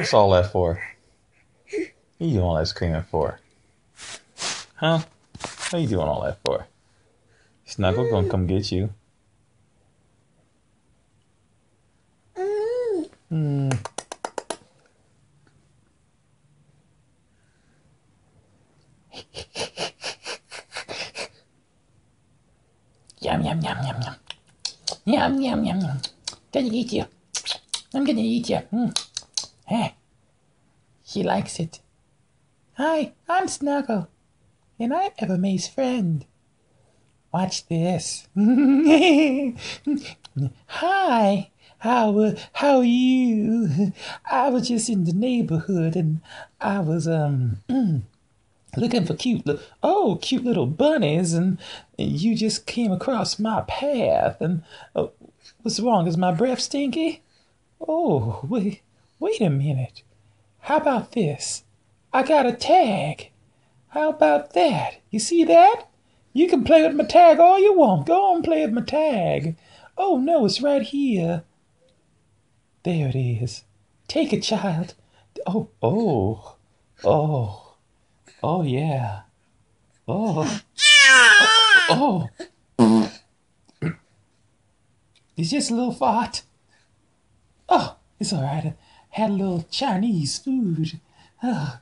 What's all that for? What you doing all that screaming for? Huh? What you doing all that for? Snuggle gonna come get you. Hmm. Yum yum yum yum yum. Yum yum yum yum. Gonna eat you. I'm gonna eat you. Hey. She likes it. Hi, I'm Snuggle, and I'm Evermay's friend. Watch this. Hi, how are you? I was just in the neighborhood and I was looking for cute little bunnies, and you just came across my path. And what's wrong? Is my breath stinky? Oh, wait a minute. How about this? I got a tag. How about that? You see that? You can play with my tag all you want. Go on, play with my tag. Oh no, it's right here. There it is. Take it, child. Oh, oh yeah. Oh, oh. It's just a little fart. Oh, it's all right. I had a little Chinese food. Oh,